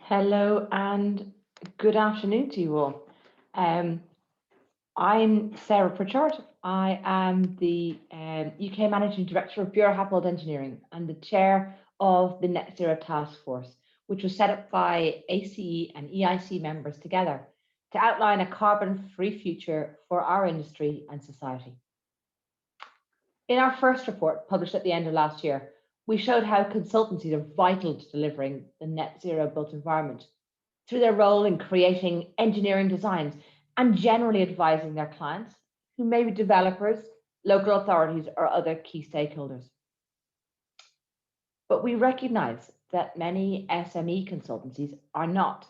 Hello and good afternoon to you all. I'm Sarah Prichard. I am the UK Managing Director of Buro Happold Engineering and the Chair of the Net Zero Task Force, which was set up by ACE and EIC members together to outline a carbon-free future for our industry and society. In our first report, published at the end of last year, we showed how consultancies are vital to delivering the net zero built environment through their role in creating engineering designs and generally advising their clients, who may be developers, local authorities, or other key stakeholders. But we recognize that many SME consultancies are not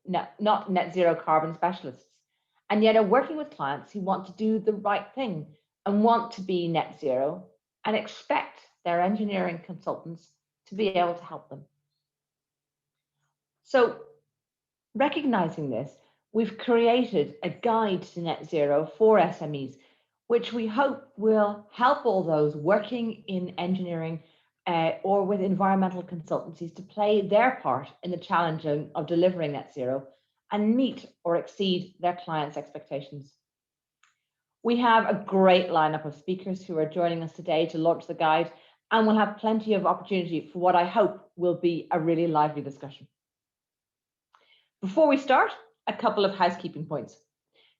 net zero carbon specialists, and yet are working with clients who want to do the right thing and want to be net zero and expect their engineering consultants to be able to help them. So, recognizing this, we've created a guide to net zero for SMEs, which we hope will help all those working in engineering or with environmental consultancies to play their part in the challenge of delivering net zero and meet or exceed their clients' expectations. We have a great lineup of speakers who are joining us today to launch the guide, and we'll have plenty of opportunity for what I hope will be a really lively discussion. Before we start, a couple of housekeeping points.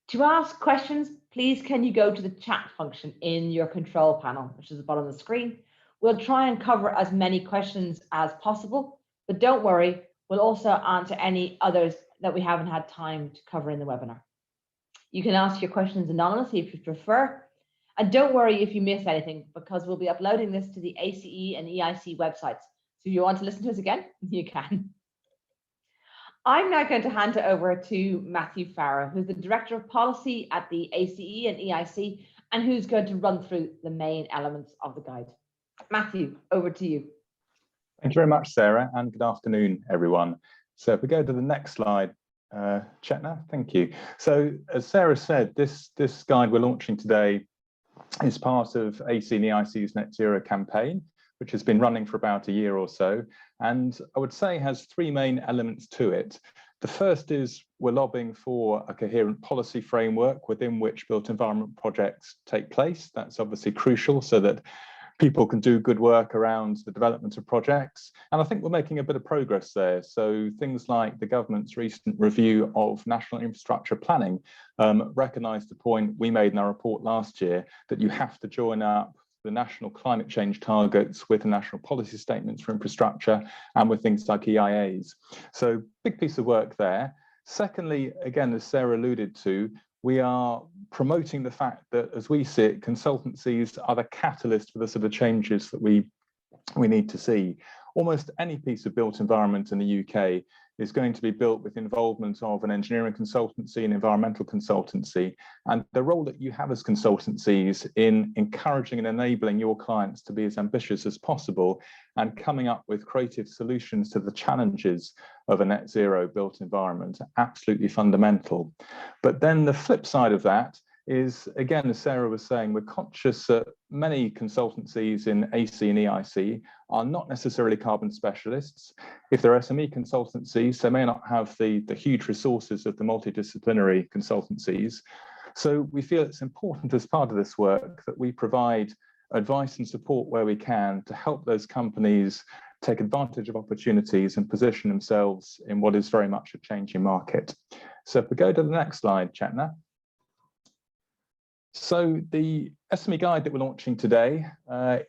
To ask questions, please can you go to the chat function in your control panel, which is at the bottom of the screen. We'll try and cover as many questions as possible, but don't worry, we'll also answer any others that we haven't had time to cover in the webinar. You can ask your questions anonymously if you prefer, and don't worry if you miss anything, because we'll be uploading this to the ACE and EIC websites. So if you want to listen to us again, you can. I'm now going to hand it over to Matthew Farrow, who's the Director of Policy at the ACE and EIC, and who's going to run through the main elements of the guide. Matthew, over to you. Thank you very much, Sarah, and good afternoon, everyone. So if we go to the next slide, Chetna, thank you. So as Sarah said, this guide we're launching today is part of ACE and EIC's Net Zero campaign, which has been running for about a year or so, and I would say has three main elements to it. The first is we're lobbying for a coherent policy framework within which built environment projects take place. That's obviously crucial so that people can do good work around the development of projects. And I think we're making a bit of progress there. So things like the government's recent review of national infrastructure planning recognise the point we made in our report last year that you have to join up the national climate change targets with the national policy statements for infrastructure and with things like EIAs. So big piece of work there. Secondly, again, as Sarah alluded to, we are promoting the fact that, as we see it, consultancies are the catalyst for the sort of changes that we need to see. Almost any piece of built environment in the UK is going to be built with involvement of an engineering consultancy and environmental consultancy. And the role that you have as consultancies in encouraging and enabling your clients to be as ambitious as possible and coming up with creative solutions to the challenges of a net zero built environment are absolutely fundamental. But then the flip side of that is, again, as Sarah was saying, we're conscious that many consultancies in AC and EIC are not necessarily carbon specialists. If they're SME consultancies, they may not have the huge resources of the multidisciplinary consultancies. So we feel it's important as part of this work that we provide advice and support where we can to help those companies take advantage of opportunities and position themselves in what is very much a changing market. So if we go to the next slide, Chetna. So the SME guide that we're launching today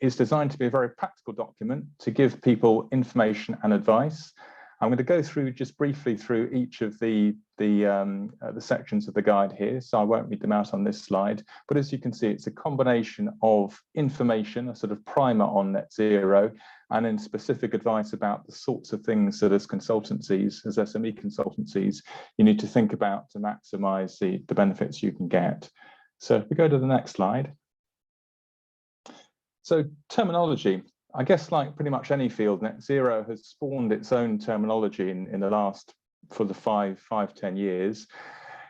is designed to be a very practical document to give people information and advice. I'm going to go through just briefly through each of the sections of the guide here, so I won't read them out on this slide. But as you can see, it's a combination of information, a sort of primer on net zero, and then specific advice about the sorts of things that as consultancies, as SME consultancies, you need to think about to maximise the benefits you can get. So if we go to the next slide. So terminology, I guess like pretty much any field, net zero has spawned its own terminology in the last, for the 10 years.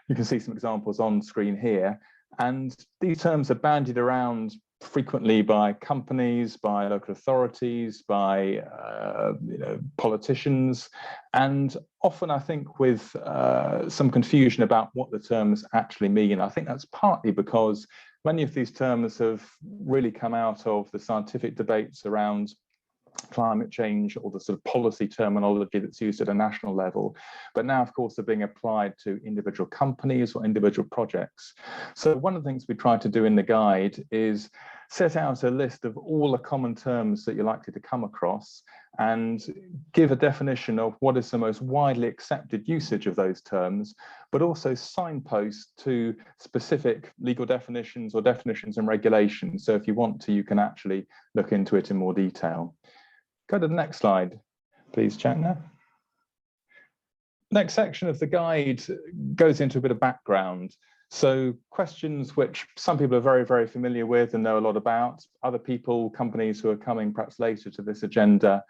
You can see some examples on screen here. And these terms are bandied around frequently by companies, by local authorities, by politicians, and often I think with some confusion about what the terms actually mean. I think that's partly because many of these terms have really come out of the scientific debates around climate change, or the sort of policy terminology that's used at a national level, but now of course they're being applied to individual companies or individual projects. So one of the things we try to do in the guide is set out a list of all the common terms that you're likely to come across and give a definition of what is the most widely accepted usage of those terms, but also signpost to specific legal definitions or definitions and regulations. So if you want to, you can actually look into it in more detail. Go to the next slide, please, Chetna. Next section of the guide goes into a bit of background. So questions which some people are very, very familiar with and know a lot about. Other people, companies who are coming perhaps later to this agenda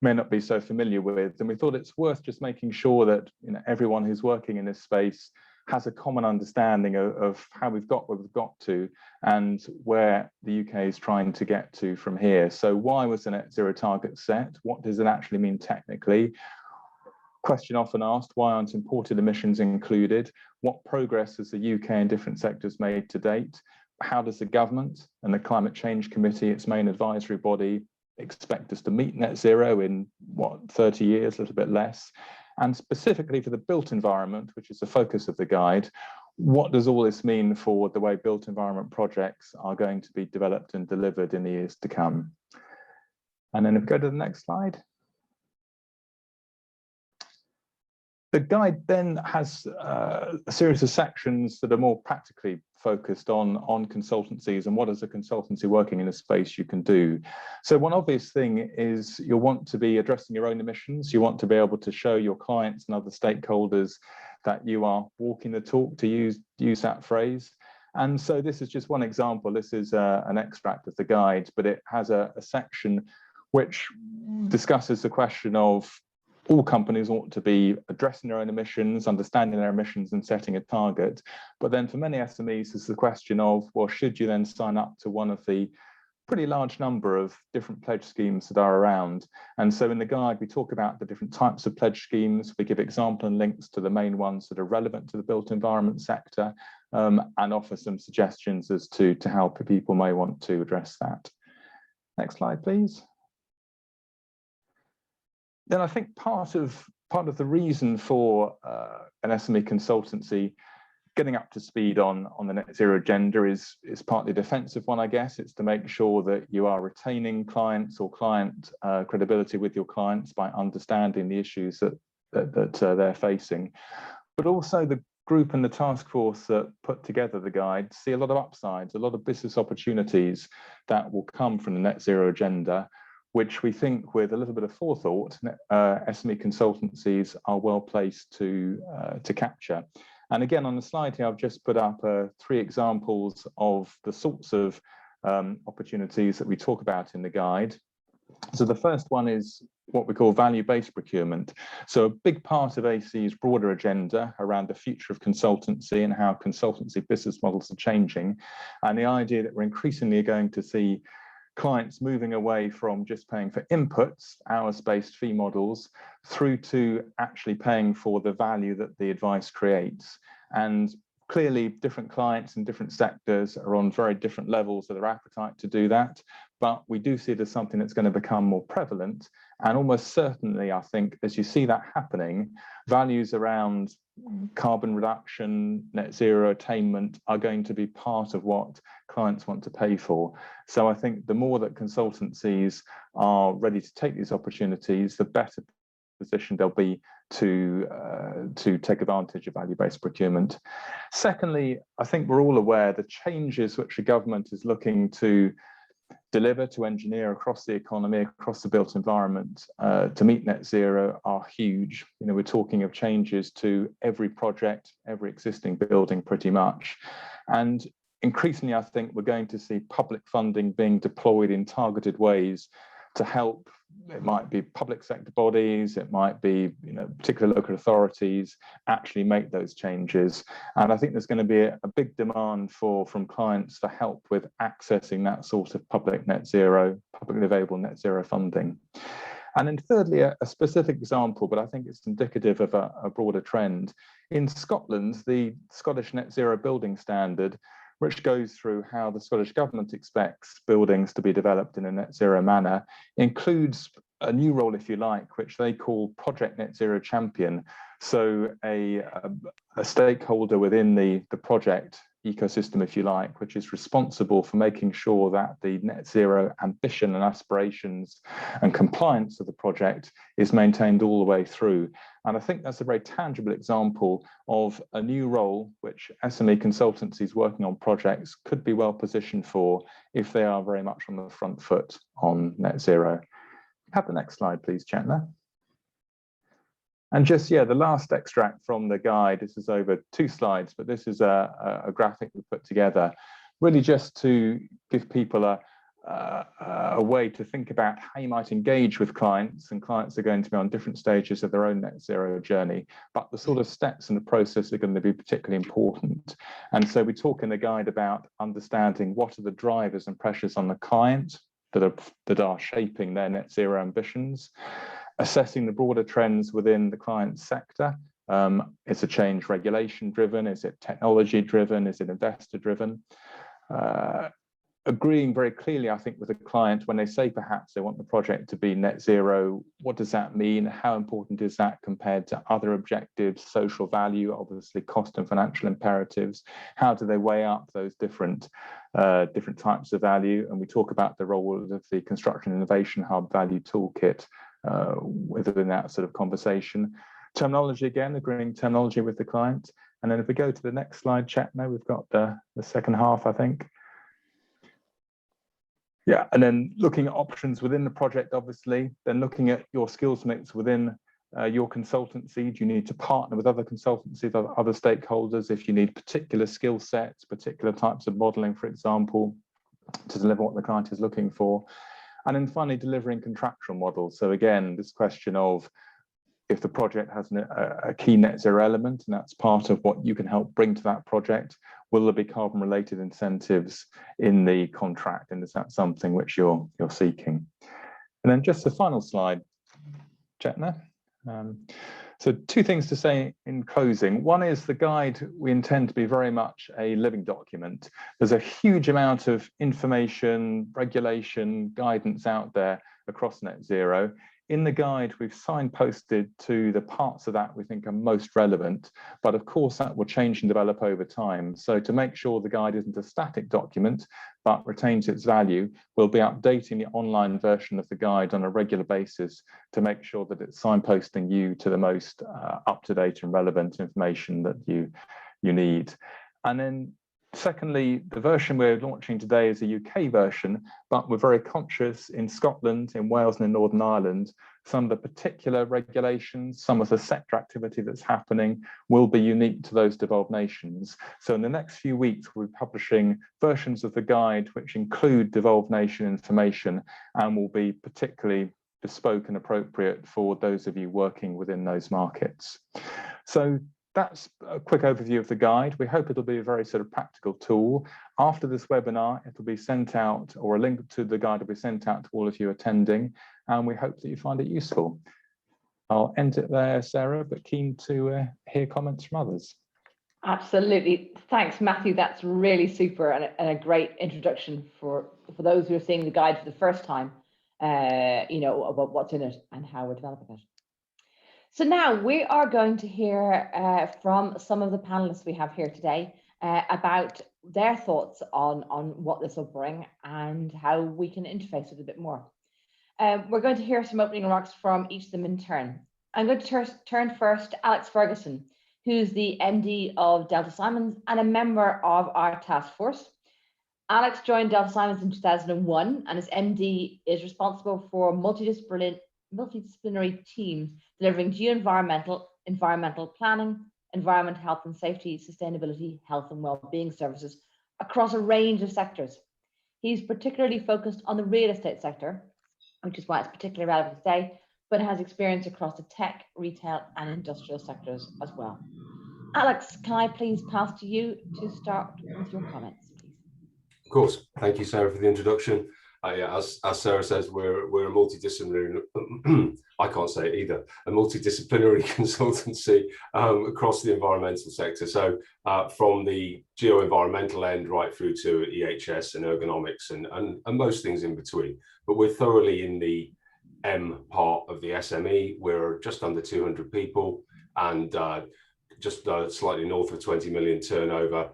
may not be so familiar with. And we thought it's worth just making sure that everyone who's working in this space has a common understanding of how we've got where we've got to and where the UK is trying to get to from here. So why was the net zero target set? What does it actually mean technically? Question often asked, why aren't imported emissions included? What progress has the UK in different sectors made to date? How does the government and the Climate Change Committee, its main advisory body, expect us to meet net zero in, 30 years, a little bit less? And specifically for the built environment, which is the focus of the guide, what does all this mean for the way built environment projects are going to be developed and delivered in the years to come? And then if we go to the next slide. The guide then has a series of sections that are more practically focused on consultancies and what as a consultancy working in a space you can do. So one obvious thing is you'll want to be addressing your own emissions. You want to be able to show your clients and other stakeholders that you are walking the talk, to use that phrase. And so this is just one example. This is an extract of the guide, but it has a section which discusses the question of all companies ought to be addressing their own emissions, understanding their emissions and setting a target. But then for many SMEs, there's the question of, well, should you then sign up to one of the pretty large number of different pledge schemes that are around? And so in the guide, we talk about the different types of pledge schemes. We give example and links to the main ones that are relevant to the built environment sector, and offer some suggestions as to how people may want to address that. Next slide, please. Then I think part of the reason for an SME consultancy getting up to speed on the net zero agenda is partly a defensive one, I guess. It's to make sure that you are retaining clients or client credibility with your clients by understanding the issues that they're facing. But also the group and the task force that put together the guide see a lot of upsides, a lot of business opportunities that will come from the net zero agenda, which we think with a little bit of forethought, SME consultancies are well placed to capture. And again, on the slide here, I've just put up 3 examples of the sorts of opportunities that we talk about in the guide. So the first one is what we call value-based procurement. So a big part of AC's broader agenda around the future of consultancy and how consultancy business models are changing, and the idea that we're increasingly going to see clients moving away from just paying for inputs, hours-based fee models, through to actually paying for the value that the advice creates. And clearly different clients in different sectors are on very different levels of their appetite to do that, but we do see it as something that's going to become more prevalent. And almost certainly, I think, as you see that happening, values around carbon reduction, net zero attainment are going to be part of what clients want to pay for. So I think the more that consultancies are ready to take these opportunities, the better position they'll be to take advantage of value-based procurement. Secondly, I think we're all aware the changes which the government is looking to deliver, to engineer across the economy, across the built environment to meet net zero are huge. You know, we're talking of changes to every project, every existing building pretty much. And increasingly, I think we're going to see public funding being deployed in targeted ways to help. It might be public sector bodies, it might be particular local authorities actually make those changes. And I think there's going to be a big demand from clients for help with accessing that sort of publicly available net zero funding. And then thirdly, a specific example, but I think it's indicative of a broader trend. In Scotland, the Scottish Net Zero Building Standard, which goes through how the Scottish Government expects buildings to be developed in a net zero manner, includes a new role, if you like, which they call Project Net Zero Champion. So a stakeholder within the project ecosystem, if you like, which is responsible for making sure that the net zero ambition and aspirations and compliance of the project is maintained all the way through. And I think that's a very tangible example of a new role which SME consultancies working on projects could be well positioned for if they are very much on the front foot on net zero. Have the next slide, please, Chetna. And just, the last extract from the guide, this is over 2 slides, but this is a graphic we put together, really just to give people a way to think about how you might engage with clients, and clients are going to be on different stages of their own net zero journey, but the sort of steps in the process are going to be particularly important. And so we talk in the guide about understanding what are the drivers and pressures on the client that are shaping their net zero ambitions, assessing the broader trends within the client sector. Is a change regulation driven? Is it technology driven? Is it investor driven? Agreeing very clearly, I think, with the client when they say perhaps they want the project to be net zero. What does that mean? How important is that compared to other objectives, social value, obviously cost and financial imperatives? How do they weigh up those different types of value? And we talk about the role of the Construction Innovation Hub Value Toolkit within that sort of conversation. Terminology, again, agreeing terminology with the client. And then if we go to the next slide, Chetna, we've got the second half, I think. Yeah, and then looking at options within the project, obviously, then looking at your skills mix within your consultancy. Do you need to partner with other consultancies, other stakeholders, if you need particular skill sets, particular types of modeling, for example, to deliver what the client is looking for? And then finally, delivering contractual models. So again, this question of if the project has a key net zero element, and that's part of what you can help bring to that project, will there be carbon related incentives in the contract? And is that something which you're seeking? And then just the final slide, Chetna. So 2 things to say in closing. One is the guide we intend to be very much a living document. There's a huge amount of information, regulation, guidance out there across net zero. In the guide, we've signposted to the parts of that we think are most relevant, but of course that will change and develop over time. So to make sure the guide isn't a static document, but retains its value, we'll be updating the online version of the guide on a regular basis to make sure that it's signposting you to the most up-to-date and relevant information that you need. And then secondly, the version we're launching today is a UK version, but we're very conscious in Scotland, in Wales and in Northern Ireland, some of the particular regulations, some of the sector activity that's happening will be unique to those devolved nations. So in the next few weeks, we'll be publishing versions of the guide which include devolved nation information and will be particularly bespoke and appropriate for those of you working within those markets. So that's a quick overview of the guide. We hope it'll be a very sort of practical tool. After this webinar, it'll be sent out, or a link to the guide will be sent out to all of you attending, and we hope that you find it useful. I'll end it there, Sarah, but keen to hear comments from others. Absolutely. Thanks, Matthew. That's really super and a great introduction for those who are seeing the guide for the first time, about what's in it and how we're developing it. So now we are going to hear from some of the panelists we have here today about their thoughts on what this will bring and how we can interface with it a bit more. We're going to hear some opening remarks from each of them in turn. I'm going to turn first to Alex Ferguson, who's the MD of Delta Simons and a member of our task force. Alex joined Delta Simons in 2001, and as MD is responsible for multidisciplinary teams delivering geo-environmental, environmental planning, environment, health and safety, sustainability, health and well-being services across a range of sectors. He's particularly focused on the real estate sector which is why it's particularly relevant today, but has experience across the tech, retail and industrial sectors as well. Alex, can I please pass to you to start with your comments, please? Of course. Thank you, Sarah, for the introduction. Yeah, as Sarah says, we're a multidisciplinary, I can't say it either, a multidisciplinary consultancy across the environmental sector. So from the geo-environmental end right through to EHS and ergonomics and most things in between. But we're thoroughly in the M part of the SME. We're just under 200 people and just slightly north of 20 million turnover.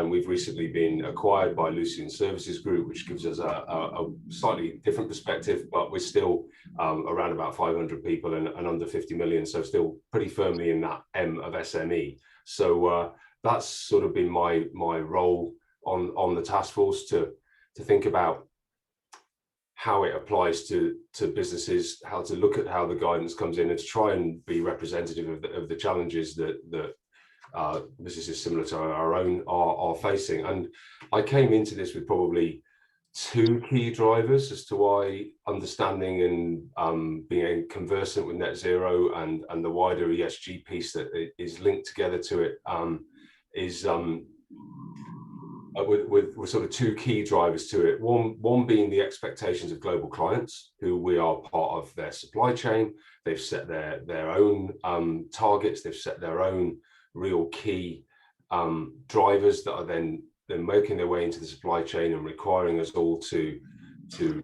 We've recently been acquired by Lucian Services Group, which gives us a slightly different perspective, but we're still around about 500 people and under 50 million, so still pretty firmly in that M of SME. So that's sort of been my role on the task force to think about how it applies to businesses, how to look at how the guidance comes in and to try and be representative of the challenges that businesses similar to our own are facing. And I came into this with probably two key drivers as to why understanding and being conversant with net zero and the wider ESG piece that is linked together to it with sort of two key drivers to it. One being the expectations of global clients, who we are part of their supply chain. They've set their own targets. They've set their own real key drivers that are then making their way into the supply chain and requiring us all to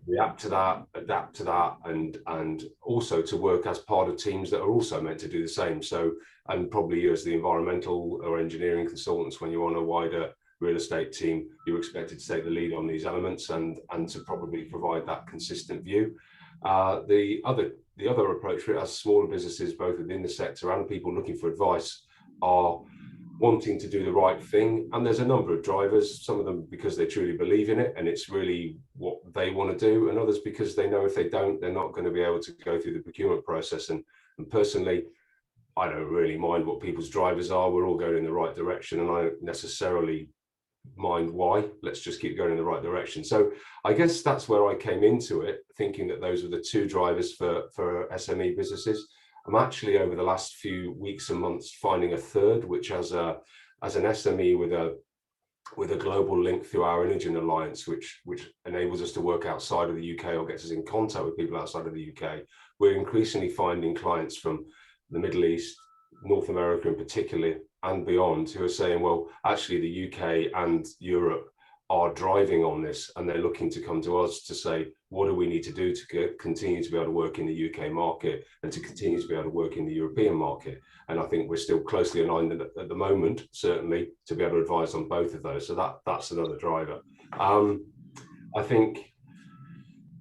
react to that, adapt to that, and also to work as part of teams that are also meant to do the same. So, and probably you as the environmental or engineering consultants, when you're on a wider real estate team, you're expected to take the lead on these elements and to probably provide that consistent view. The other approach for it, as smaller businesses, both within the sector and people looking for advice, are wanting to do the right thing. And there's a number of drivers, some of them because they truly believe in it and it's really what they want to do, and others because they know if they don't, they're not going to be able to go through the procurement process. And personally, I don't really mind what people's drivers are. We're all going in the right direction and I don't necessarily mind why. Let's just keep going in the right direction. So I guess that's where I came into it, thinking that those were the two drivers for SME businesses. I'm actually over the last few weeks and months finding a third, which as an SME with a global link through our Inogen Alliance, which enables us to work outside of the UK or gets us in contact with people outside of the UK, we're increasingly finding clients from the Middle East, North America in particular, and beyond, who are saying, well, actually the UK and Europe are driving on this, and they're looking to come to us to say, what do we need to do to continue to be able to work in the UK market and to continue to be able to work in the European market? And I think we're still closely aligned at the moment, certainly, to be able to advise on both of those. So that's another driver. I think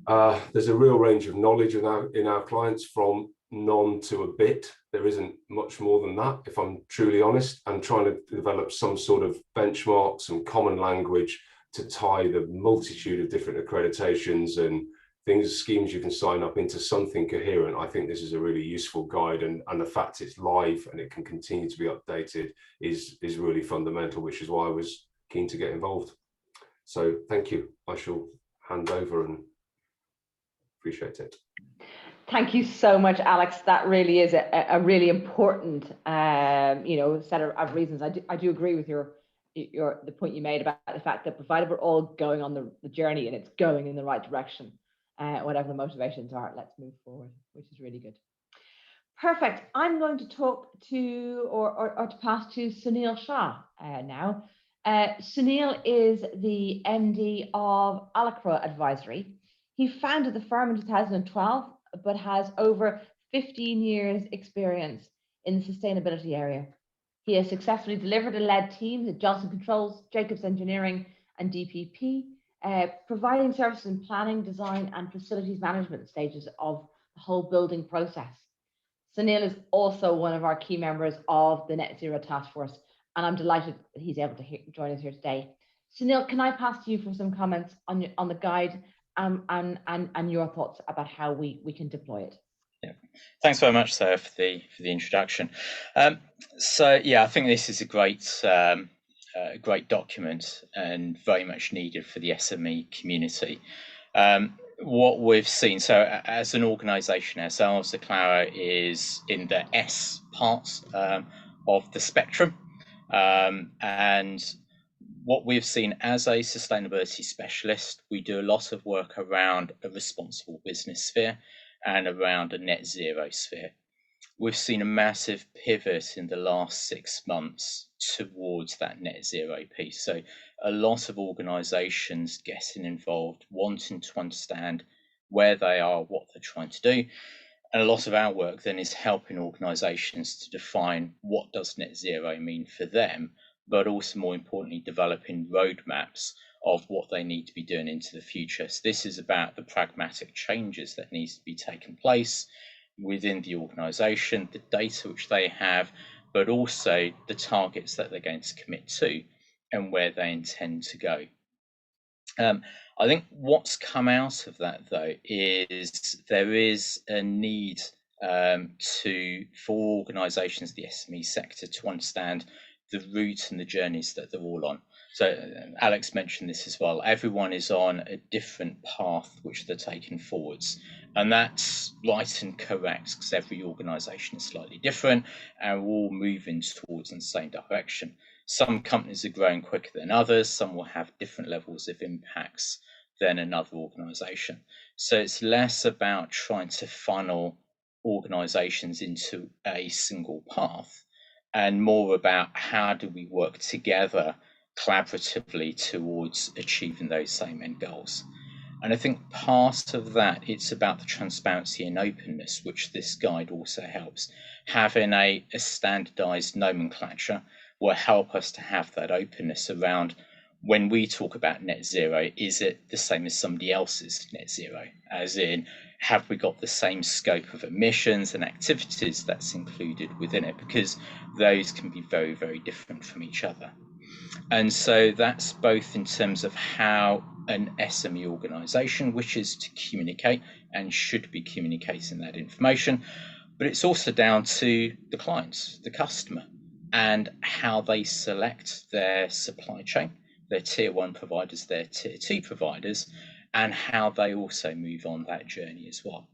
there's a real range of knowledge in our clients, from none to a bit. There isn't much more than that, if I'm truly honest, and trying to develop some sort of benchmark, some common language to tie the multitude of different accreditations and things, schemes you can sign up into something coherent. I think this is a really useful guide, and the fact it's live and it can continue to be updated is really fundamental, which is why I was keen to get involved. So thank you. I shall hand over and appreciate it. Thank you so much, Alex. That really is a really important, set of reasons. I do agree with the point you made about the fact that provided we're all going on the journey and it's going in the right direction, whatever the motivations are, let's move forward, which is really good. Perfect. I'm going to talk to or to pass to Sunil Shah now. Sunil is the MD of Acclaro Advisory. He founded the firm in 2012, but has over 15 years experience in the sustainability area. He has successfully delivered and led teams at Johnson Controls, Jacobs Engineering and DPP, providing services in planning, design and facilities management stages of the whole building process. Sunil is also one of our key members of the Net Zero Task Force, and I'm delighted that he's able to join us here today. Sunil, can I pass to you for some comments on the guide and your thoughts about how we can deploy it? Yeah, thanks very much, Sarah, for the introduction. So yeah, I think this is a great document and very much needed for the SME community. what we've seen, so as an organisation ourselves, Acclaro is in the S part of the spectrum, and what we've seen as a sustainability specialist, we do a lot of work around a responsible business sphere and around a net zero sphere. We've seen a massive pivot in the last 6 months towards that net zero piece. So a lot of organisations getting involved, wanting to understand where they are, what they're trying to do. And a lot of our work then is helping organisations to define what does net zero mean for them, but also more importantly, developing roadmaps of what they need to be doing into the future. So this is about the pragmatic changes that needs to be taking place within the organisation, the data which they have, but also the targets that they're going to commit to and where they intend to go. I think what's come out of that, though, is there is a need for organisations, the SME sector, to understand the route and the journeys that they're all on. So Alex mentioned this as well. Everyone is on a different path which they're taking forwards. And that's right and correct, because every organisation is slightly different and we're all moving towards the same direction. Some companies are growing quicker than others. Some will have different levels of impacts than another organisation. So it's less about trying to funnel organisations into a single path and more about how do we work together collaboratively towards achieving those same end goals. And I think part of that, it's about the transparency and openness, which this guide also helps. Having a standardized nomenclature will help us to have that openness around when we talk about net zero, is it the same as somebody else's net zero? As in, have we got the same scope of emissions and activities that's included within it? Because those can be very, very different from each other. And so that's both in terms of how an SME organisation wishes to communicate and should be communicating that information, but it's also down to the clients, the customer, and how they select their supply chain, their tier 1 providers, their tier 2 providers, and how they also move on that journey as well.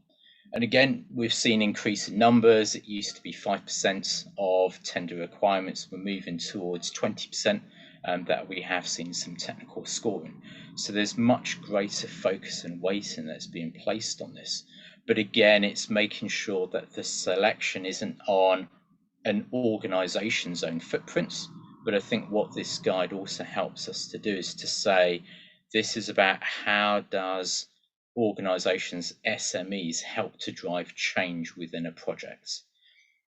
And again, we've seen increase in numbers. It used to be 5% of tender requirements. We're moving towards 20%. That we have seen some technical scoring. So there's much greater focus and weighting that's being placed on this. But again, it's making sure that the selection isn't on an organisation's own footprints. But I think what this guide also helps us to do is to say, this is about how does organisations, SMEs, help to drive change within a project.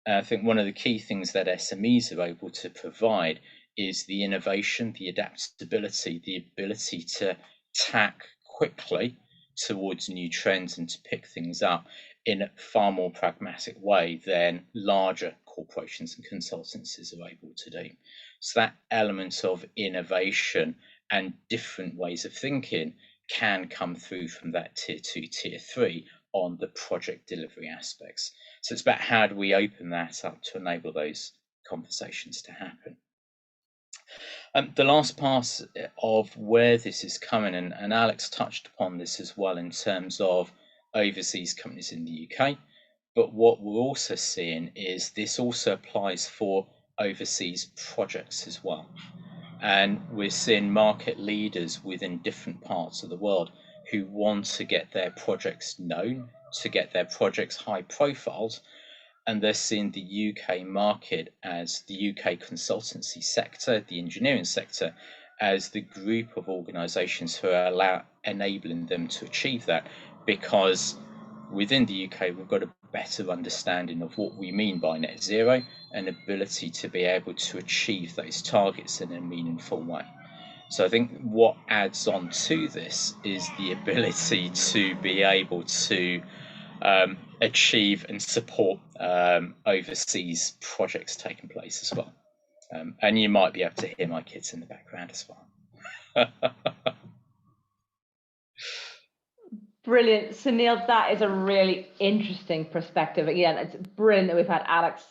And I think one of the key things that SMEs are able to provide is the innovation, the adaptability, the ability to tack quickly towards new trends and to pick things up in a far more pragmatic way than larger corporations and consultancies are able to do. So that element of innovation and different ways of thinking can come through from that tier 2, tier 3 on the project delivery aspects. So it's about how do we open that up to enable those conversations to happen. The last part of where this is coming, and Alex touched upon this as well in terms of overseas companies in the UK, but what we're also seeing is this also applies for overseas projects as well. And we're seeing market leaders within different parts of the world who want to get their projects known, to get their projects high profiled, and they're seeing the UK market as the UK consultancy sector, the engineering sector, as the group of organisations who are enabling them to achieve that, because within the UK we've got a better understanding of what we mean by net zero and ability to be able to achieve those targets in a meaningful way. So I think what adds on to this is the ability to be able to achieve and support overseas projects taking place as well. And you might be able to hear my kids in the background as well. Brilliant. Sunil, that is a really interesting perspective. Again, it's brilliant that we've had Alex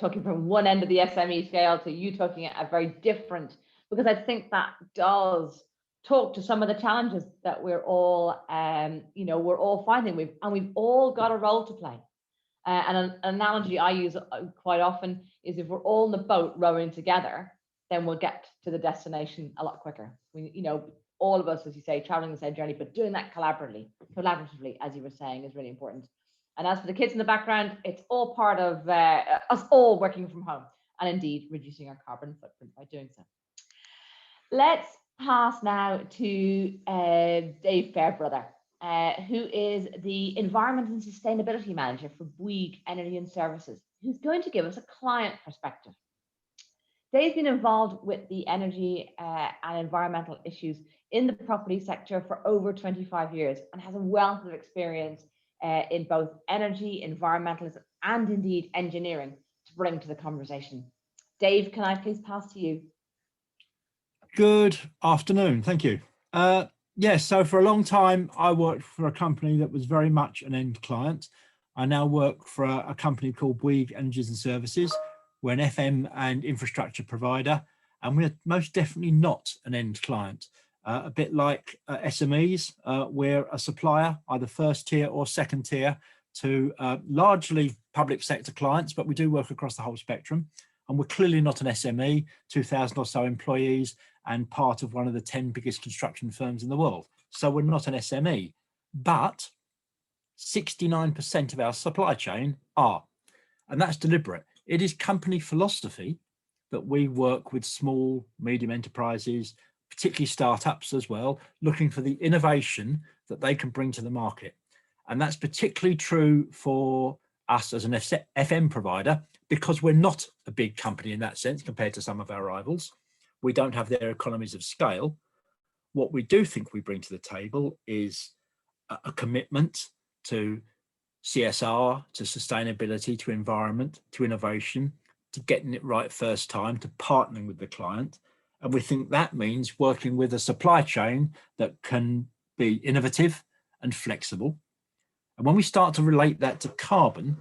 talking from one end of the SME scale to you talking at a very different, because I think that does talk to some of the challenges that we're all, we're all finding. We've all got a role to play. And an analogy I use quite often is if we're all in the boat rowing together, then we'll get to the destination a lot quicker. All of us, as you say, traveling the same journey, but doing that collaboratively, as you were saying, is really important. And as for the kids in the background, it's all part of us all working from home and indeed reducing our carbon footprint by doing so. Let's pass now to Dave Farebrother, who is the Environment and Sustainability Manager for Bouygues Energies Services, who's going to give us a client perspective. Dave's been involved with the energy and environmental issues in the property sector for over 25 years and has a wealth of experience in both energy, environmentalism, and indeed engineering to bring to the conversation. Dave, can I please pass to you? Good afternoon, thank you. Yes, so for a long time, I worked for a company that was very much an end client. I now work for a company called Bouygues Energies Services. We're an FM and infrastructure provider, and we're most definitely not an end client. A bit like SMEs, we're a supplier, either first tier or second tier, to largely public sector clients, but we do work across the whole spectrum. And we're clearly not an SME, 2,000 or so employees, and part of one of the 10 biggest construction firms in the world. So we're not an SME, but 69% of our supply chain are, and that's deliberate. It is company philosophy that we work with small, medium enterprises, particularly startups as well, looking for the innovation that they can bring to the market. And that's particularly true for us as an FM provider, because we're not a big company in that sense compared to some of our rivals. We don't have their economies of scale. What we do think we bring to the table is a commitment to CSR, to sustainability, to environment, to innovation, to getting it right first time, to partnering with the client. And we think that means working with a supply chain that can be innovative and flexible. And when we start to relate that to carbon,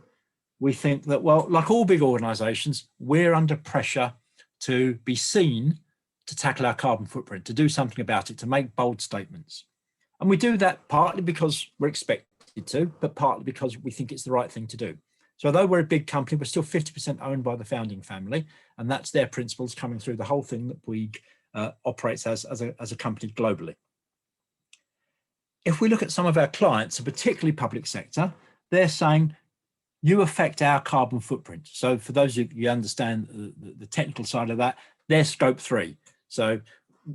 we think that, well, like all big organizations, we're under pressure to be seen to tackle our carbon footprint, to do something about it, to make bold statements. And we do that partly because we're expected to, but partly because we think it's the right thing to do. So although we're a big company, we're still 50% owned by the founding family, and that's their principles coming through the whole thing that Bouygues operates as a company globally. If we look at some of our clients, and particularly public sector, they're saying, you affect our carbon footprint. So for those of you who understand the technical side of that, they're scope 3. So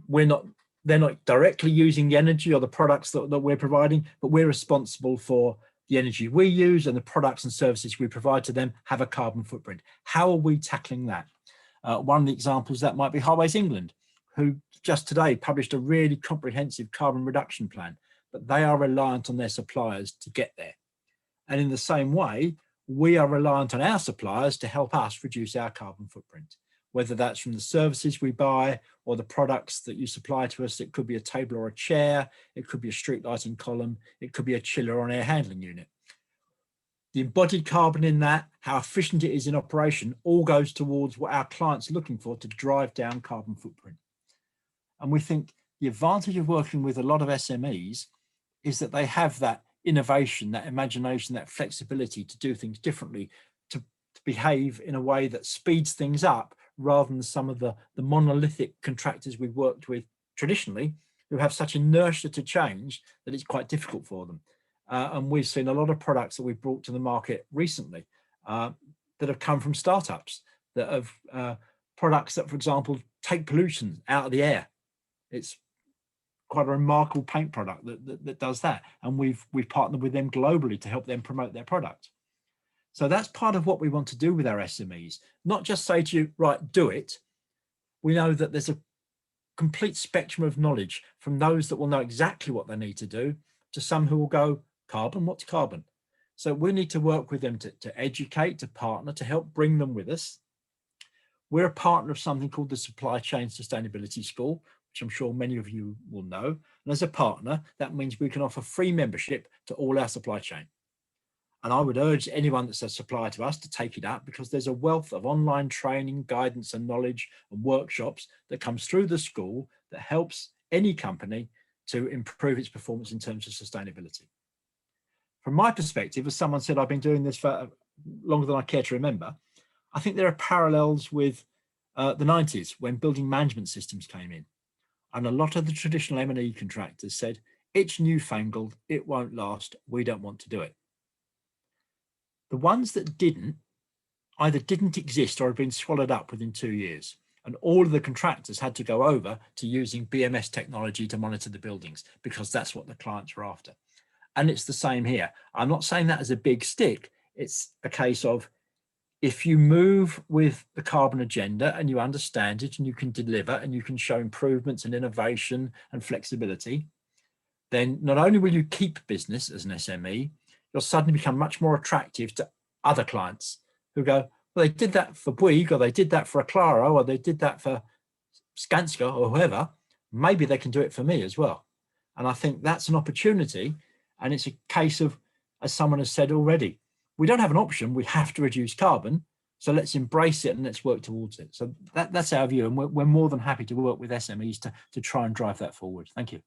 they're not directly using the energy or the products that we're providing, but we're responsible for the energy we use, and the products and services we provide to them have a carbon footprint. How are we tackling that? One of the examples that might be Highways England, who just today published a really comprehensive carbon reduction plan, but they are reliant on their suppliers to get there. And in the same way, we are reliant on our suppliers to help us reduce our carbon footprint, whether that's from the services we buy or the products that you supply to us. It could be a table or a chair, it could be a street lighting column, it could be a chiller or an air handling unit. The embodied carbon in that, how efficient it is in operation, all goes towards what our clients are looking for to drive down carbon footprint. And we think the advantage of working with a lot of SMEs is that they have that innovation, that imagination, that flexibility to do things differently, to behave in a way that speeds things up, rather than some of the monolithic contractors we've worked with traditionally, who have such inertia to change that it's quite difficult for them. And we've seen a lot of products that we've brought to the market recently that have come from startups, that have products that, for example, take pollution out of the air. It's quite a remarkable paint product that does that. And we've partnered with them globally to help them promote their product. So that's part of what we want to do with our SMEs, not just say to you, right, do it. We know that there's a complete spectrum of knowledge, from those that will know exactly what they need to do to some who will go, carbon, what's carbon? So we need to work with them to educate, to partner, to help bring them with us. We're a partner of something called the Supply Chain Sustainability School, which I'm sure many of you will know. And as a partner, that means we can offer free membership to all our supply chain. And I would urge anyone that's a supplier to us to take it up, because there's a wealth of online training, guidance and knowledge and workshops that comes through the school that helps any company to improve its performance in terms of sustainability. From my perspective, as someone said, I've been doing this for longer than I care to remember. I think there are parallels with the 90s when building management systems came in. And a lot of the traditional M&E contractors said, it's newfangled, it won't last, we don't want to do it. The ones that didn't, either didn't exist or had been swallowed up within 2 years. And all of the contractors had to go over to using BMS technology to monitor the buildings because that's what the clients were after. And it's the same here. I'm not saying that as a big stick. It's a case of if you move with the carbon agenda and you understand it and you can deliver and you can show improvements and innovation and flexibility, then not only will you keep business as an SME, you'll suddenly become much more attractive to other clients who go, well, they did that for Bouygues, or they did that for Acclaro, or they did that for Skanska or whoever. Maybe they can do it for me as well. And I think that's an opportunity. And it's a case of, as someone has said already, we don't have an option. We have to reduce carbon. So let's embrace it and let's work towards it. So that's our view. And we're more than happy to work with SMEs to try and drive that forward. Thank you.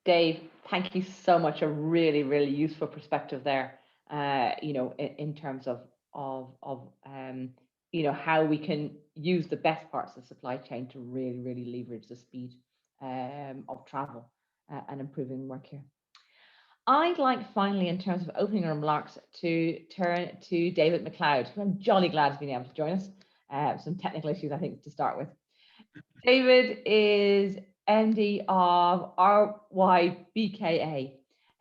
Dave, thank you so much. A really, really useful perspective there. You know, in terms of you know, how we can use the best parts of the supply chain to really, really leverage the speed of travel and improving work here. I'd like finally, in terms of opening remarks, to turn to David MacLeod, who I'm jolly glad has been able to join us. Some technical issues, I think, to start with. David is MD of RYBKA,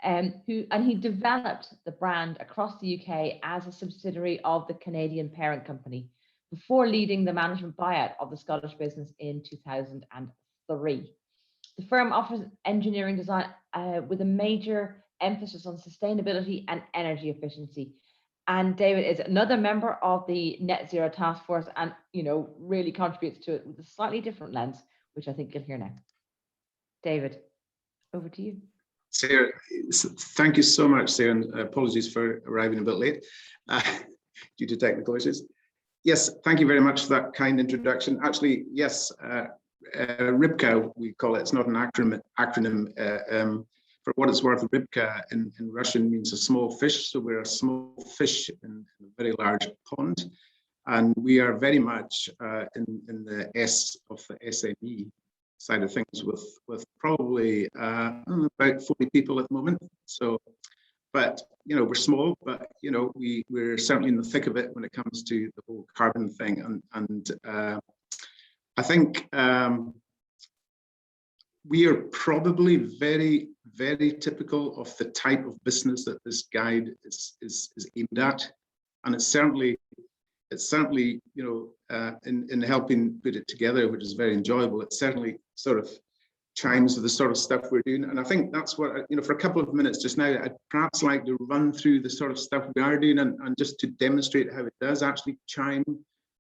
and he developed the brand across the UK as a subsidiary of the Canadian parent company before leading the management buyout of the Scottish business in 2003. The firm offers engineering design with a major emphasis on sustainability and energy efficiency. And David is another member of the Net Zero Task Force, and you know, really contributes to it with a slightly different lens, which I think you'll hear now. David, over to you. Sarah, thank you so much, Sarah, and apologies for arriving a bit late due to technical issues. Yes, thank you very much for that kind introduction. Actually, yes, RYBKA, we call it. It's not an acronym. For what it's worth, RYBKA in Russian means a small fish. So we're a small fish in a very large pond. And we are very much in the S of the SME side of things with probably about 40 people at the moment. So, but, you know, we're small, but, you know, we're certainly in the thick of it when it comes to the whole carbon thing. And I think we are probably very, very typical of the type of business that this guide is aimed at. And it's certainly, you know, in helping put it together, which is very enjoyable, it certainly sort of chimes with the sort of stuff we're doing. And I think that's what, you know, for a couple of minutes just now, I'd perhaps like to run through the sort of stuff we are doing and just to demonstrate how it does actually chime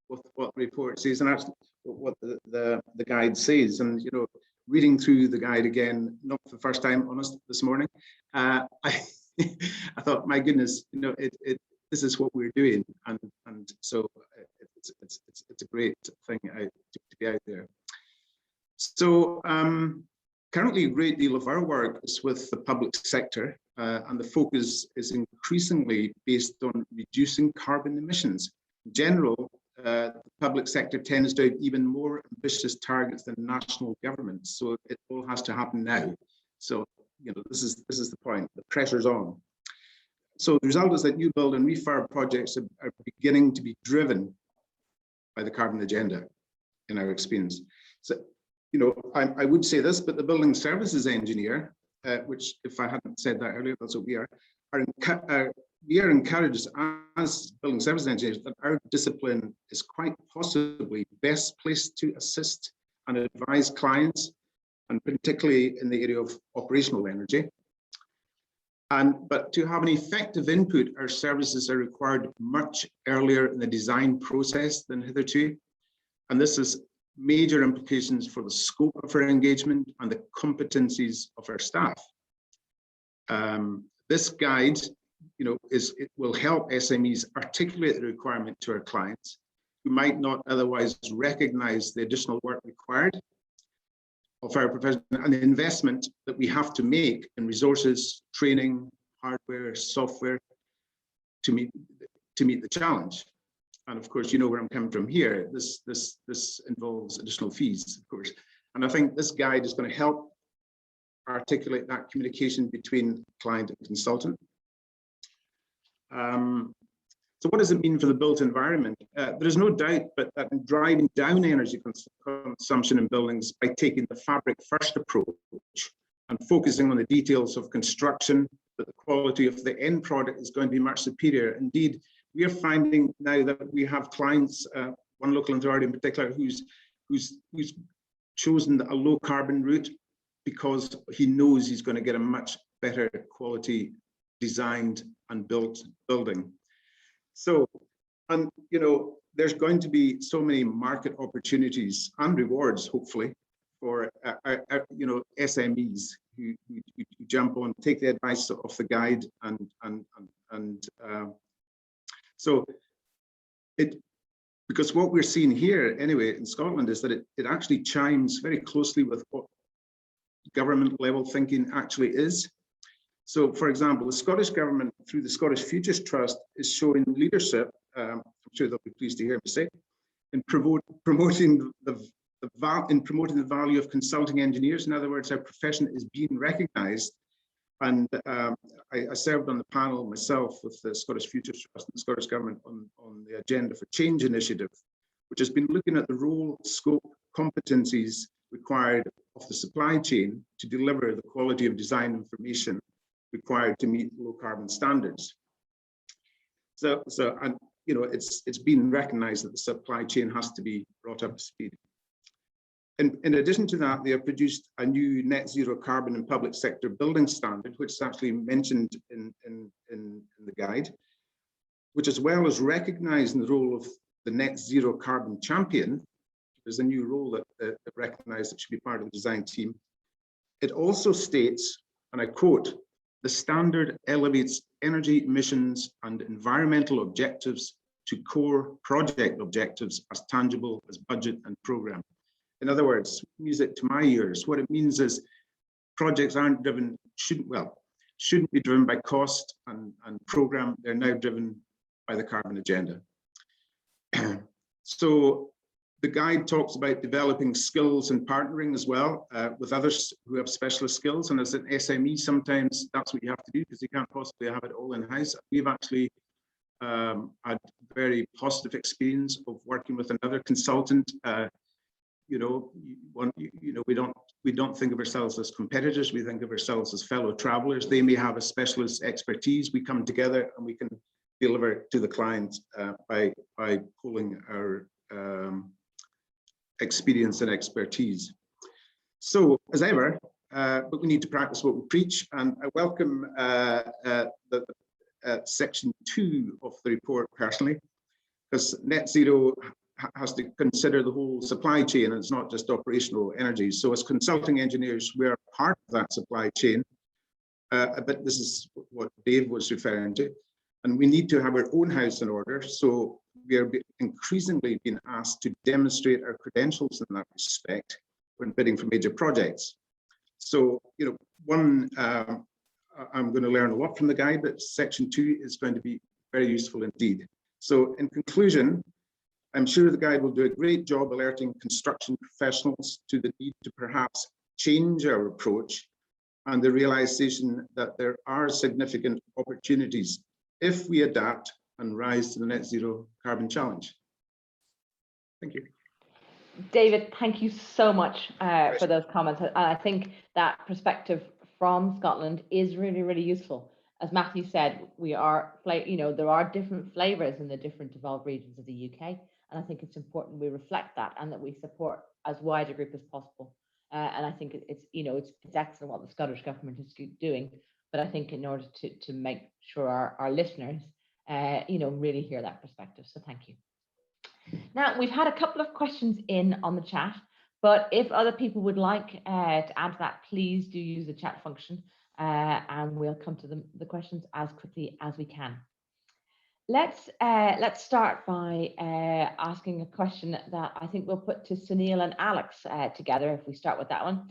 with what the report says and actually what the guide says. And, you know, reading through the guide again, not for the first time, honest, this morning, I thought, my goodness, you know, this is what we're doing, and so it's a great thing to be out there. So currently, a great deal of our work is with the public sector, and the focus is increasingly based on reducing carbon emissions. In general, the public sector tends to have even more ambitious targets than national governments, so it all has to happen now. So, you know, this is the point. The pressure's on. So the result is that new build and refurb projects are beginning to be driven by the carbon agenda, in our experience. So, you know, I would say this, but the building services engineer, which, if I hadn't said that earlier, that's what we are encouraged as building services engineers that our discipline is quite possibly best placed to assist and advise clients, and particularly in the area of operational energy. But to have an effective input, our services are required much earlier in the design process than hitherto. And this has major implications for the scope of our engagement and the competencies of our staff. This guide, you know, it will help SMEs articulate the requirement to our clients, who might not otherwise recognize the additional work required of our profession and the investment that we have to make in resources, training, hardware, software to meet the challenge. And of course, you know where I'm coming from here. This involves additional fees, of course. And I think this guide is going to help articulate that communication between client and consultant. So what does it mean for the built environment? There is no doubt but that in driving down energy consumption in buildings by taking the fabric first approach and focusing on the details of construction, that the quality of the end product is going to be much superior. Indeed, we are finding now that we have clients, one local authority in particular, who's chosen a low carbon route because he knows he's going to get a much better quality designed and built building. So, and you know, there's going to be so many market opportunities and rewards, hopefully, for you know, SMEs who jump on, take the advice of the guide, so because what we're seeing here anyway in Scotland is that it actually chimes very closely with what government level thinking actually is. So, for example, the Scottish Government, through the Scottish Futures Trust, is showing leadership, I'm sure they'll be pleased to hear me say, in promoting the value of consulting engineers. In other words, our profession is being recognised. And I served on the panel myself with the Scottish Futures Trust and the Scottish Government on the Agenda for Change initiative, which has been looking at the role, scope, competencies required of the supply chain to deliver the quality of design information required to meet low carbon standards. So and you know, it's been recognised that the supply chain has to be brought up to speed. In addition to that, they have produced a new net zero carbon in public sector building standard, which is actually mentioned in the guide, which, as well as recognising the role of the net zero carbon champion, there's a new role that recognised that should be part of the design team. It also states, and I quote, "The standard elevates energy emissions and environmental objectives to core project objectives as tangible as budget and programme." In other words, music to my ears. What it means is projects aren't driven, shouldn't be driven by cost and programme. They're now driven by the carbon agenda. So the guide talks about developing skills and partnering as well with others who have specialist skills. And as an SME, sometimes that's what you have to do because you can't possibly have it all in-house. We've actually had very positive experience of working with another consultant. You know, we don't think of ourselves as competitors. We think of ourselves as fellow travelers. They may have a specialist expertise. We come together and we can deliver to the client by pulling our experience and expertise. So, as ever, but we need to practice what we preach. And I welcome section 2 of the report personally, because net zero has to consider the whole supply chain, and it's not just operational energy. So as consulting engineers, we are part of that supply chain, but this is what Dave was referring to, and we need to have our own house in order. So we are increasingly being asked to demonstrate our credentials in that respect when bidding for major projects. So, you know, one, I'm going to learn a lot from the guide, but section 2 is going to be very useful indeed. So in conclusion, I'm sure the guide will do a great job alerting construction professionals to the need to perhaps change our approach and the realization that there are significant opportunities if we adapt and rise to the net zero carbon challenge. Thank you. David, thank you so much for those comments. And I think that perspective from Scotland is really, really useful. As Matthew said, there are different flavours in the different devolved regions of the UK. And I think it's important we reflect that and that we support as wide a group as possible. And I think it's excellent what the Scottish Government is doing. But I think in order to make sure our listeners, really hear that perspective. So thank you. Now, we've had a couple of questions in on the chat, but if other people would like to add to that, please do use the chat function and we'll come to the questions as quickly as we can. Let's start by asking a question that I think we'll put to Sunil and Alex together. If we start with that one,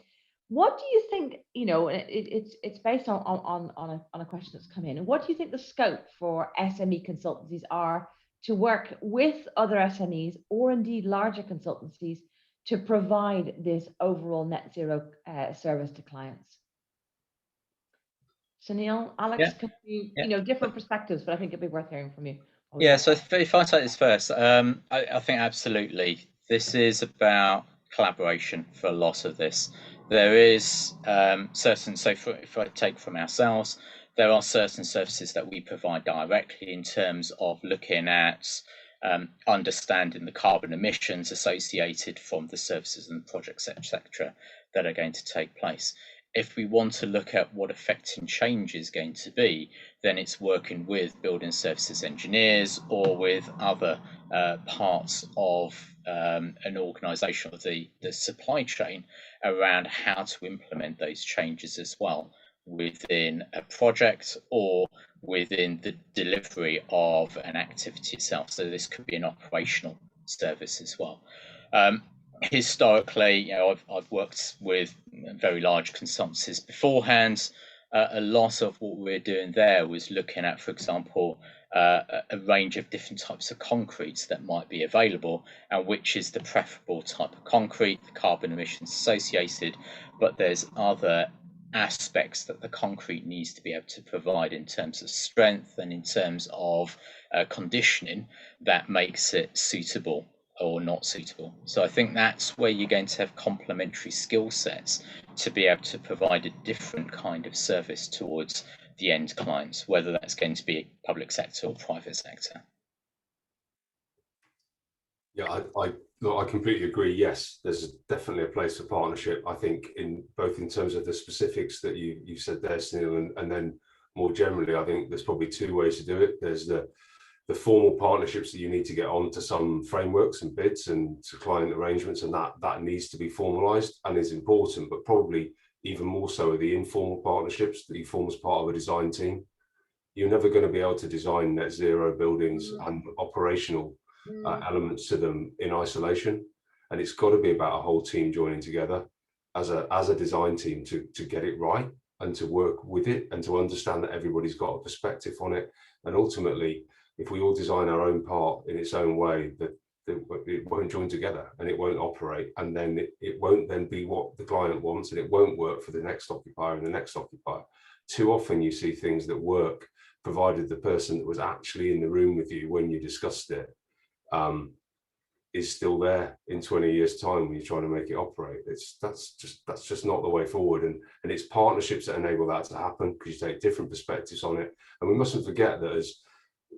what do you think? It's based on a question that's come in. What do you think the scope for SME consultancies are to work with other SMEs or indeed larger consultancies to provide this overall net zero service to clients? Sunil, Alex, could you, different perspectives, but I think it'd be worth hearing from you. Yeah, so if I take this first, I think absolutely this is about collaboration for a lot of this. There is certain, so if I take from ourselves, there are certain services that we provide directly in terms of looking at understanding the carbon emissions associated from the services and projects, etc., that are going to take place. If we want to look at what affecting change is going to be, then it's working with building services engineers or with other parts of an organisation of the supply chain around how to implement those changes as well within a project or within the delivery of an activity itself. So this could be an operational service as well. Historically, I've worked with very large consultancies beforehand. A lot of what we're doing there was looking at, for example, a range of different types of concretes that might be available and which is the preferable type of concrete, the carbon emissions associated, but there's other aspects that the concrete needs to be able to provide in terms of strength and in terms of conditioning that makes it suitable or not suitable. So I think that's where you're going to have complementary skill sets to be able to provide a different kind of service towards the end clients, whether that's going to be public sector or private sector. Yeah, I completely agree. Yes, there's definitely a place for partnership. I think in terms of the specifics that you said there, Sunil, and then more generally, I think there's probably two ways to do it. There's the formal partnerships that you need to get onto some frameworks and bids and to client arrangements, and that needs to be formalized and is important, but probably even more so are the informal partnerships that you form as part of a design team. You're never going to be able to design net zero buildings and operational elements to them in isolation, and it's got to be about a whole team joining together as a design team to get it right and to work with it and to understand that everybody's got a perspective on it, and ultimately if we all design our own part in its own way, that it won't join together and it won't operate, and then it won't then be what the client wants, and it won't work for the next occupier and the next occupier. Too often you see things that work provided the person that was actually in the room with you when you discussed it is still there in 20 years time when you're trying to make it operate. That's just not the way forward, and it's partnerships that enable that to happen, because you take different perspectives on it. And we mustn't forget that as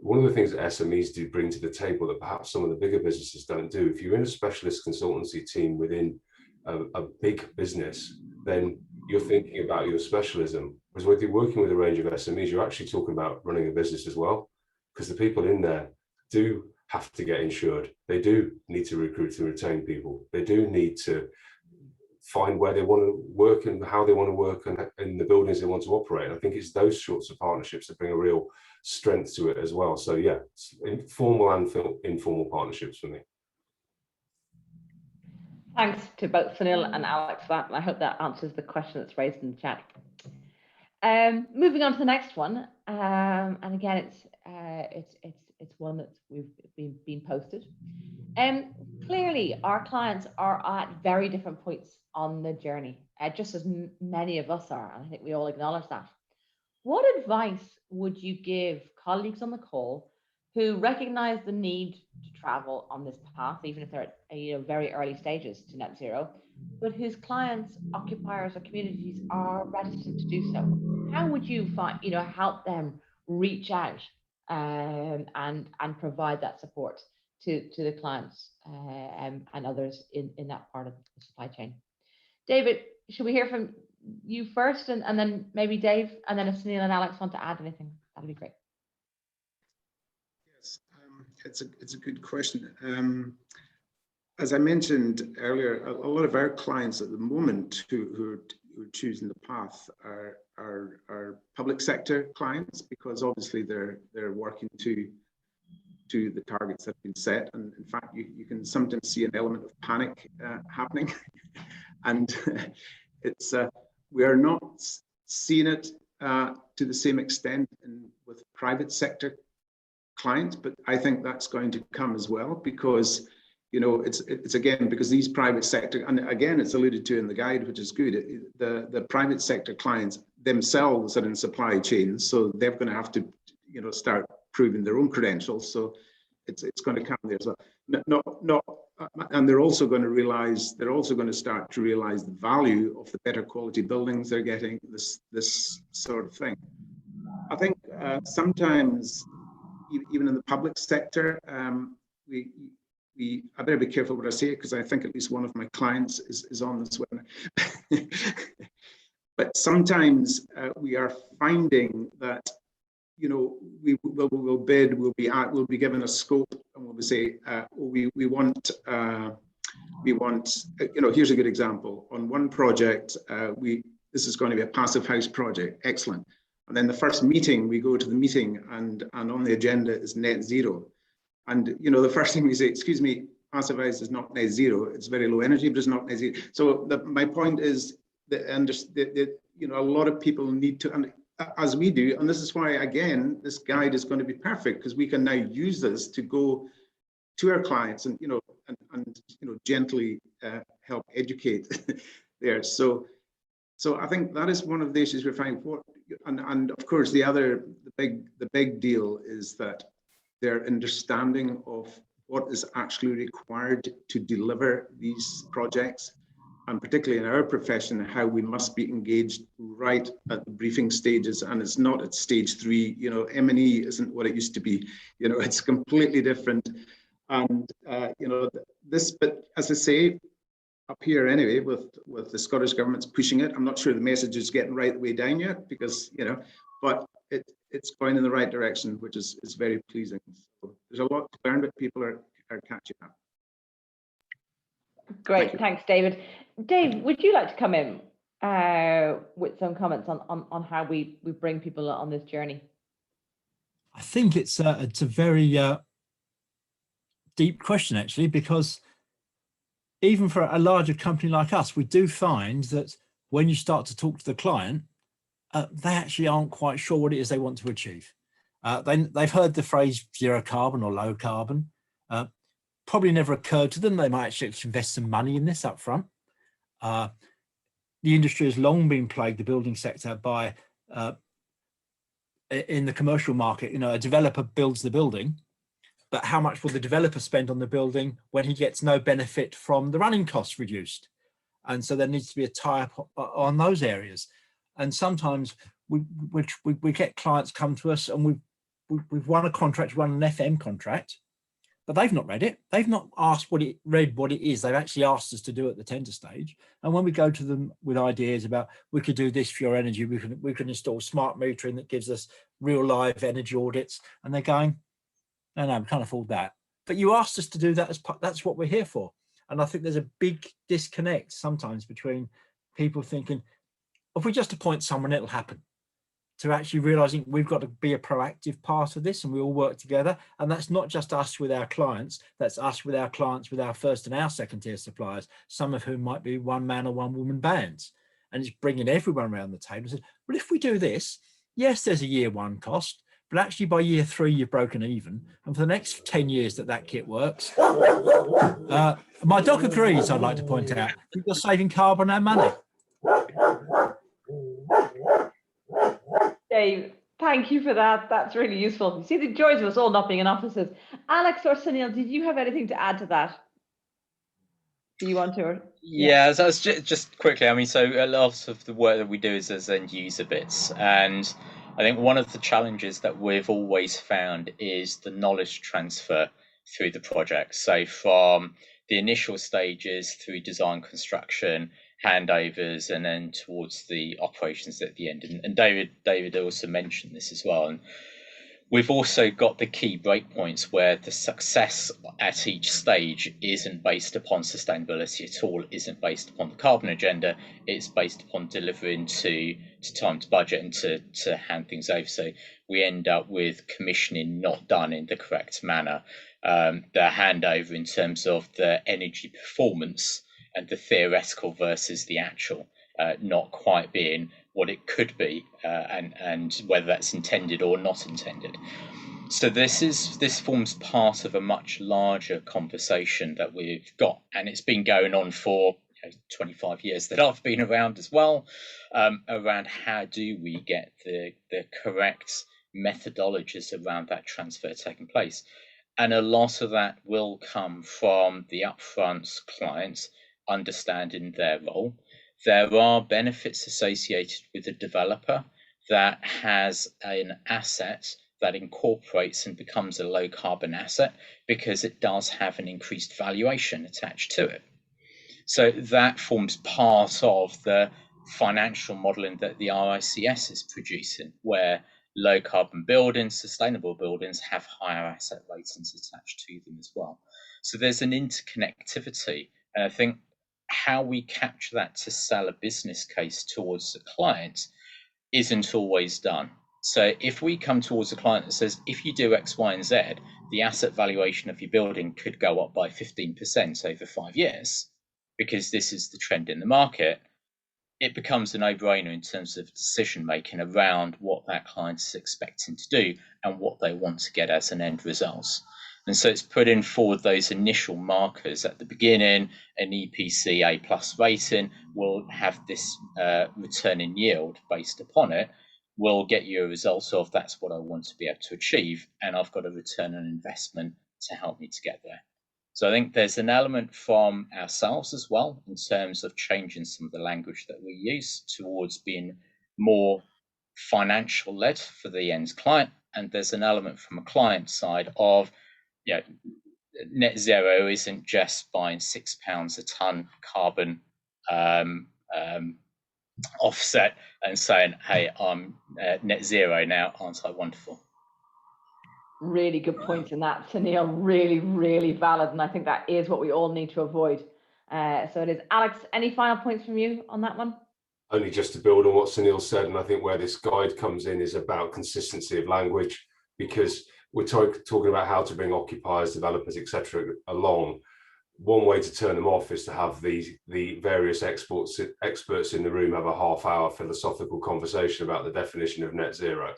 one of the things that SMEs do bring to the table that perhaps some of the bigger businesses don't do, if you're in a specialist consultancy team within a big business, then you're thinking about your specialism. Whereas when you're working with a range of SMEs, you're actually talking about running a business as well, because the people in there do have to get insured. They do need to recruit and retain people. They do need to find where they want to work and how they want to work and in the buildings they want to operate. And I think it's those sorts of partnerships that bring a real strength to it as well. So yeah, formal and informal partnerships for me. Thanks to both Sunil and Alex for that, and I hope that answers the question that's raised in the chat. Moving on to the next one, and again, it's one that's been posted. Clearly, our clients are at very different points on the journey, just as many of us are, and I think we all acknowledge that. What advice would you give colleagues on the call who recognize the need to travel on this path, even if they're at very early stages to net zero, but whose clients, occupiers, or communities are reticent to do so? How would you help them reach out and provide that support to the clients and others in that part of the supply chain? David, should we hear from you first, and then maybe Dave, and then if Sunil and Alex want to add anything, that'd be great. Yes, it's a good question. As I mentioned earlier, a lot of our clients at the moment who are choosing the path are public sector clients, because obviously they're working to to the targets that have been set. And in fact, you can sometimes see an element of panic happening. And it's we are not seeing it to the same extent with private sector clients, but I think that's going to come as well, because it's again, because these private sector, and again it's alluded to in the guide, which is good, the private sector clients themselves are in supply chains, so they're going to have to start proving their own credentials. So it's going to come there as well. And they're also going to start to realize the value of the better quality buildings they're getting, this sort of thing. I think sometimes even in the public sector, I better be careful what I say, because I think at least one of my clients is on this webinar. But sometimes we are finding that we'll bid, we'll be given a scope, and we'll say we want here's a good example. On one project, this is going to be a passive house project, excellent. And then the first meeting, we go to the meeting, and on the agenda is net zero. And the first thing we say, excuse me, passive house is not net zero. It's very low energy, but it's not net zero. So my point is that a lot of people need to, and as we do, and this is why again this guide is going to be perfect, because we can now use this to go to our clients and gently help educate there. So I think that is one of the issues we're finding. And of course the big deal is that their understanding of what is actually required to deliver these projects, and particularly in our profession, how we must be engaged right at the briefing stages. And it's not at stage 3. M&E isn't what it used to be. It's completely different. And this, but as I say, up here anyway, with the Scottish government's pushing it, I'm not sure the message is getting right the way down yet, because but it's going in the right direction, which is very pleasing. So there's a lot to learn, but people are catching up. Great, thanks, David. Dave, would you like to come in with some comments on how we bring people on this journey? I think it's a very deep question, actually, because even for a larger company like us, we do find that when you start to talk to the client, they actually aren't quite sure what it is they want to achieve. They've heard the phrase zero carbon or low carbon. Probably never occurred to them they might actually invest some money in this up front. The industry has long been plagued, the building sector, by in the commercial market, a developer builds the building, but how much will the developer spend on the building when he gets no benefit from the running costs reduced? And so there needs to be a tie-up on those areas. And sometimes we get clients come to us, and we've won a contract, won an FM contract, but they've not read it. They've not read what it is. They've actually asked us to do at the tender stage. And when we go to them with ideas about, we could do this for your energy, we can install smart metering that gives us real live energy audits, and they're going, no, we can't afford that. But you asked us to do that as part, that's what we're here for. And I think there's a big disconnect sometimes between people thinking, if we just appoint someone, it'll happen, to actually realizing we've got to be a proactive part of this, and we all work together. And that's not just us with our clients, that's us with our clients, with our first and our second tier suppliers, some of whom might be one man or one woman bands. And it's bringing everyone around the table and saying, well, if we do this, yes, there's a year 1 cost, but actually by year 3, you've broken even. And for the next 10 years that kit works. My doc agrees, I'd like to point out, you're saving carbon and money. Dave, thank you for that. That's really useful. You see the joys of us all not being in offices. Alex or Sunil, did you have anything to add to that? Do you want to? Yeah, so it's just quickly, I mean, so a lot of the work that we do is as end user bits. And I think one of the challenges that we've always found is the knowledge transfer through the project. So from the initial stages through design, construction, handovers, and then towards the operations at the end. And David also mentioned this as well. And We've also got the key breakpoints where the success at each stage isn't based upon sustainability at all, isn't based upon the carbon agenda, it's based upon delivering to time to budget and to hand things over. So we end up with commissioning not done in the correct manner. The handover in terms of the energy performance and the theoretical versus the actual not quite being what it could be, and whether that's intended or not intended. So this forms part of a much larger conversation that we've got, and it's been going on for 25 years that I've been around as well, around how do we get the correct methodologies around that transfer taking place. And a lot of that will come from the upfront clients understanding their role. There are benefits associated with a developer that has an asset that incorporates and becomes a low carbon asset because it does have an increased valuation attached to it. So that forms part of the financial modeling that the RICS is producing, where low carbon buildings, sustainable buildings have higher asset ratings attached to them as well. So there's an interconnectivity, and I think how we capture that to sell a business case towards the client isn't always done. So if we come towards a client that says, if you do X, Y, and Z, the asset valuation of your building could go up by 15% over 5 years, because this is the trend in the market, it becomes a no-brainer in terms of decision making around what that client is expecting to do and what they want to get as an end result. And so it's putting forward those initial markers at the beginning. An EPC A+ rating will have this return in yield based upon it. Will get you a result of that's what I want to be able to achieve, and I've got a return on investment to help me to get there. So I think there's an element from ourselves as well in terms of changing some of the language that we use towards being more financial led for the end client. And there's an element from a client side of, net zero isn't just buying £6 a ton carbon offset and saying, hey, I'm net zero now, aren't I wonderful? Really good points in that, Sunil. Really, really valid. And I think that is what we all need to avoid. So it is. Alex, any final points from you on that one? Only just to build on what Sunil said, and I think where this guide comes in is about consistency of language, because we're talking about how to bring occupiers, developers, etc. along. One way to turn them off is to have the various experts in the room have a half-hour philosophical conversation about the definition of net zero.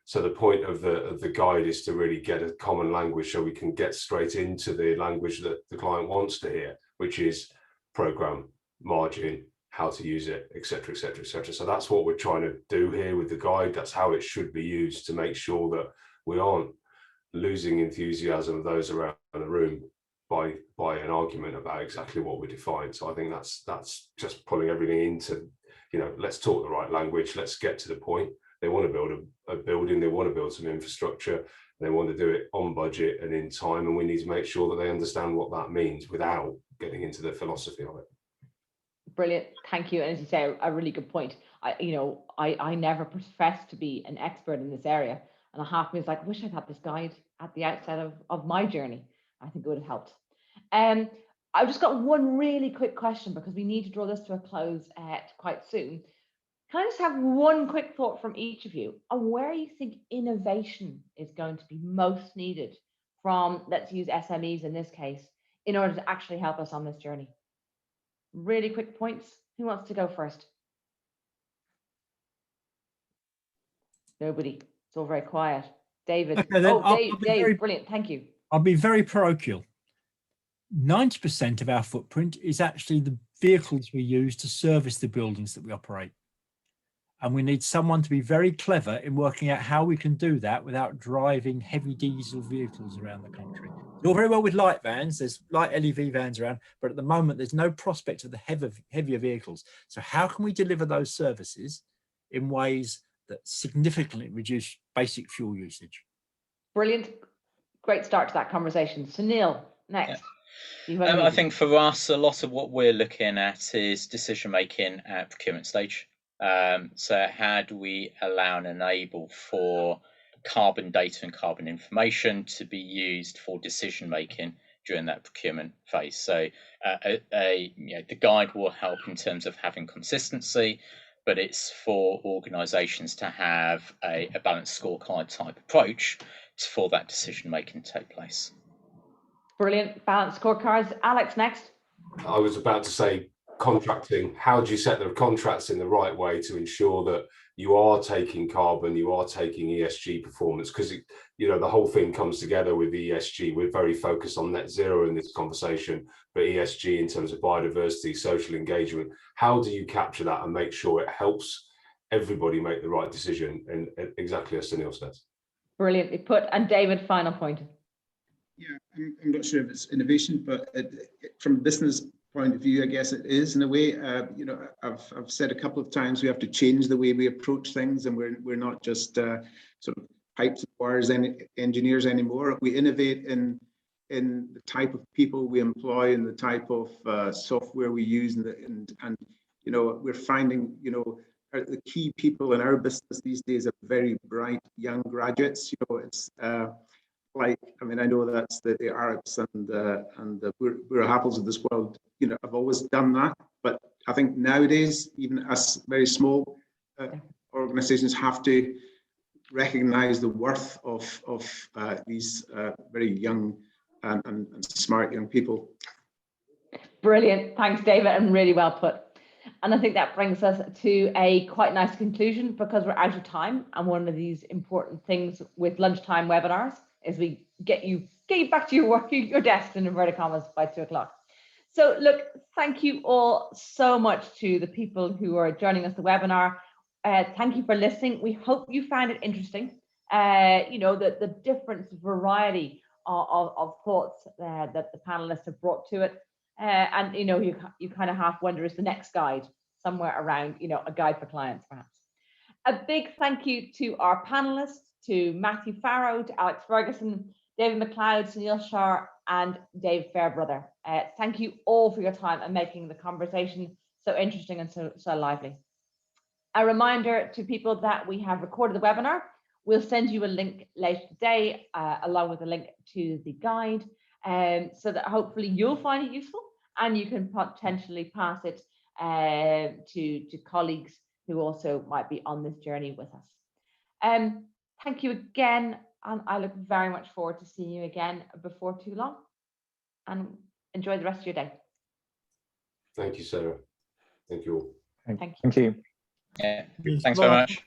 So the point of the guide is to really get a common language so we can get straight into the language that the client wants to hear, which is program, margin, how to use it, etc., etc., etc. So that's what we're trying to do here with the guide. That's how it should be used to make sure that we aren't losing enthusiasm of those around the room by an argument about exactly what we define. So I think that's just pulling everything into, let's talk the right language. Let's get to the point. They want to build a building. They want to build some infrastructure. They want to do it on budget and in time. And we need to make sure that they understand what that means without getting into the philosophy of it. Brilliant. Thank you. And as you say, a really good point. I never professed to be an expert in this area. And a half of me is like, I wish I'd had this guide at the outset of my journey. I think it would have helped. I've just got one really quick question because we need to draw this to a close quite soon. Can I just have one quick thought from each of you on where you think innovation is going to be most needed from, let's use SMEs in this case, in order to actually help us on this journey? Really quick points. Who wants to go first? Nobody. It's all very quiet. David. Okay, then Dave, brilliant. Thank you. I'll be very parochial. 90% of our footprint is actually the vehicles we use to service the buildings that we operate. And we need someone to be very clever in working out how we can do that without driving heavy diesel vehicles around the country. It's all very well with light vans, there's light LEV vans around, but at the moment there's no prospect of the heavier vehicles. So how can we deliver those services in ways that significantly reduce basic fuel usage? Brilliant. Great start to that conversation. Sunil, next. Yeah. I think for us, a lot of what we're looking at is decision making at procurement stage. So how do we allow and enable for carbon data and carbon information to be used for decision making during that procurement phase. So the guide will help in terms of having consistency, but it's for organisations to have a balanced scorecard type approach for that decision making to take place. Brilliant. Balanced scorecards. Alex, next. I was about to say contracting. How do you set the contracts in the right way to ensure that you are taking carbon, you are taking ESG performance? Because the whole thing comes together with ESG. We're very focused on net zero in this conversation, but ESG in terms of biodiversity, social engagement. How do you capture that and make sure it helps everybody make the right decision? And exactly as Sunil says. Brilliantly put. And David, final point. Yeah, I'm not sure if it's innovation, but from a business point of view, I guess it is in a way. I've said a couple of times we have to change the way we approach things, and we're not just sort of pipes and wires engineers anymore. We innovate in the type of people we employ and the type of software we use, and we're finding the key people in our business these days are very bright young graduates. It's I know that's the Arabs and the Buro Happolds of this world. I've always done that, but I think nowadays, even us very small organisations have to recognise the worth of these very young and smart young people. Brilliant. Thanks, David, and really well put. And I think that brings us to a quite nice conclusion, because we're out of time. And one of these important things with lunchtime webinars is we get you back to your work, your desk in inverted commas by 2 o'clock. So look, thank you all so much to the people who are joining us the webinar. Thank you for listening. We hope you found it interesting. The different variety of thoughts that the panelists have brought to it. And you kind of half wonder, is the next guide somewhere around, a guide for clients perhaps. A big thank you to our panelists, to Matthew Farrow, to Alex Ferguson, David MacLeod, Sunil Shah, and Dave Farebrother. Thank you all for your time and making the conversation so interesting and so lively. A reminder to people that we have recorded the webinar. We'll send you a link later today, along with a link to the guide, so that hopefully you'll find it useful and you can potentially pass it to colleagues who also might be on this journey with us. Thank you again, and I look very much forward to seeing you again before too long, and enjoy the rest of your day. Thank you, Sarah. Thank you all. Thank you. Yeah, thanks very much.